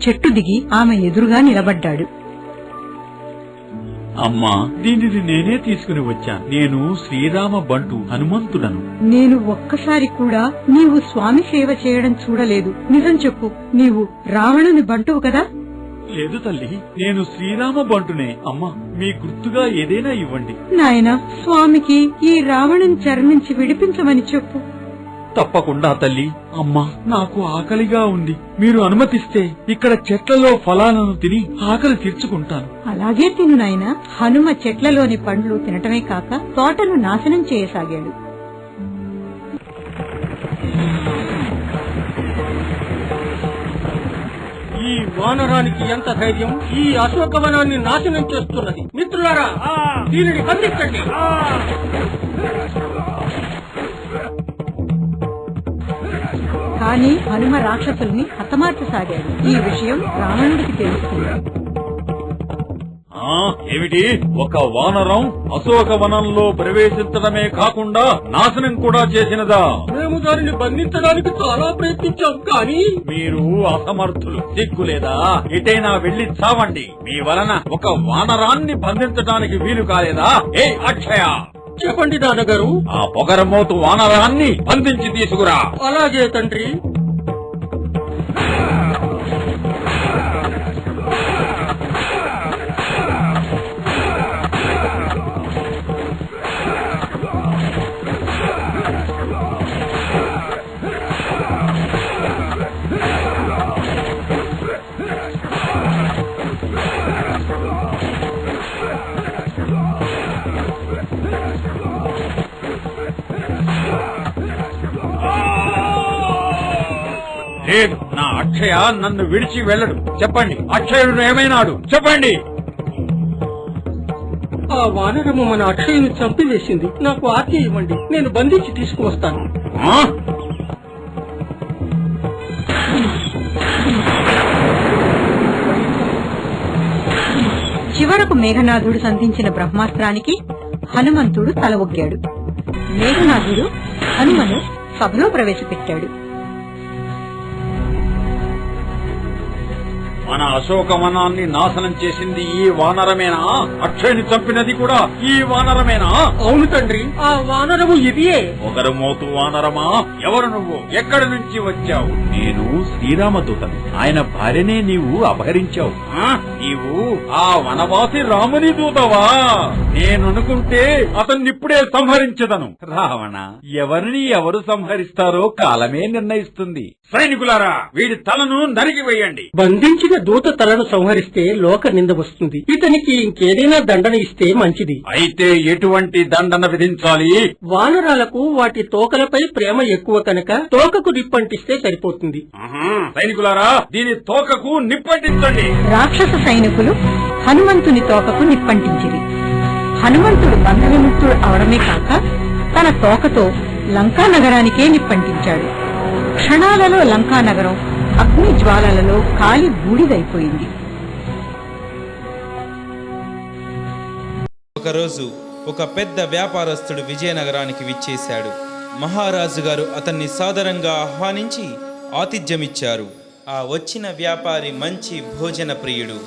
చెట్టు దిగి ఆమె ఎదురుగా నిలబడ్డాడు. అమ్మా, దీనిని నేనే తీసుకుని వచ్చాను. నేను శ్రీరామ బంటు హనుమంతుడను. నేను ఒక్కసారి కూడా నీవు స్వామి సేవ చేయడం చూడలేదు. నిజం చెప్పు, నీవు రావణుని బంటువు కదా? లేదు తల్లి, నేను శ్రీరామ బంటునే. అమ్మా, మీ గుర్తుగా ఏదైనా ఇవ్వండి. నాయనా, స్వామికి ఈ రావణుని చెర నుంచి విడిపించమని చెప్పు. తప్పకుండా తల్లి. అమ్మా, నాకు ఆకలిగా ఉంది. మీరు అనుమతిస్తే ఇక్కడ చెట్లలో ఫలాలను తిని ఆకలి తీర్చుకుంటాను. అలాగే తిను నాయనా. హనుమ చెట్లలోని పండ్లు తినటమే కాక తోటను నాశనం చేయసాగాడు. ఈ వానరానికి ఎంత ధైర్యం! ఈ అశోకవనాన్ని నాశనం చేస్తున్నది. మిత్రులారా, దీనిని బంధించండి. కాని హనుమ రాక్షసుల్ని హతమార్చసాగాడు. ఈ విషయం రావణుడికి తెలుస్తుంది. ఏమిటి, ఒక వానరం అశోకవనంలో ప్రవేశించడమే కాకుండా నాశనం కూడా చేసినదా? మేము దానిని బంధించడానికి చాలా ప్రయత్నించాం, కానీ మీరు అసమర్థులు. సిగ్గులేదా? ఎటైనా వెళ్లి చావండి. మీ వలన ఒక వానరాన్ని బంధించడానికి వీలు కాలేదా? ఏ అక్షయ, చెప్పండి నాన్నగారు. ఆ పొగరమోతు వానరాన్ని బంధించి తీసుకురా. అలాగే తండ్రి. లేదు, నా అక్షయ నన్ను విడిచి వెళ్ళడు. చెప్పండి, అక్షయుడు ఏమైనాడు? చెప్పండి. ఆ వానరము మన అక్షయుని చంపివేసింది. నాకు ఆజ్ఞ ఇవ్వండి, నేను బంధించి తీసుకువస్తాను. చివరకు మేఘనాథుడు సంధించిన బ్రహ్మాస్త్రానికి హనుమంతుడు తల ఒగ్గాడు. మేఘనాథుడు హనుమను సభలో ప్రవేశపెట్టాడు. మన అశోకవనాన్ని నాశనం చేసింది ఈ వానరమేనా? అక్షయుని చంపినది కూడా ఈ వానరమేనా? అవును తండ్రి, ఆ వానరము ఇదియే. ఒకరుమోతు వానరమా? ఎవరు నువ్వు? ఎక్కడి నుంచి వచ్చావు? నేను శ్రీరామదూతను. ఆయన భార్యనే నీవు అపహరించావు. నీవు ఆ వనవాసి రాముని దూతవా? నేననుకుంటే అతన్నిప్పుడే సంహరించదను. రావణ, ఎవరిని ఎవరు సంహరిస్తారో కాలమే నిర్ణయిస్తుంది. సైనికులారా, వీడి తలను నరికివేయండి. బంధించిన దూత తలను సంహరిస్తే లోక నింద వస్తుంది. ఇతనికి ఇంకేదైనా దండన ఇస్తే మంచిది. అయితే ఎటువంటి దండన విధించాలి? వానరాలకు వాటి తోకలపై ప్రేమ ఎక్కువ కనుక తోకకు నిప్పంటిస్తే సరిపోతుంది. సైనికులారా, దీని తోకకు నిప్పంటించండి. రాక్షస సైనికులు హనుమంతుని తోకకు నిప్పంటించిరి. హనుమంతుడు బంధవిముక్తుడు అవడమే కాక తన తోకతో లంకా నగరానికే నిప్పంటించాడు. క్షణాలలో లంకా నగరం అగ్ని జ్వాలలలో కాలి బూడిదైపోయింది. ఒకరోజు ఒక పెద్ద వ్యాపారస్తుడు విజయనగరానికి విచ్చేశాడు. మహారాజు గారు అతన్ని సాదరంగా ఆహ్వానించి ఆతిథ్యమిచ్చారు. ఆ వచ్చిన వ్యాపారి మంచి భోజన ప్రియుడు.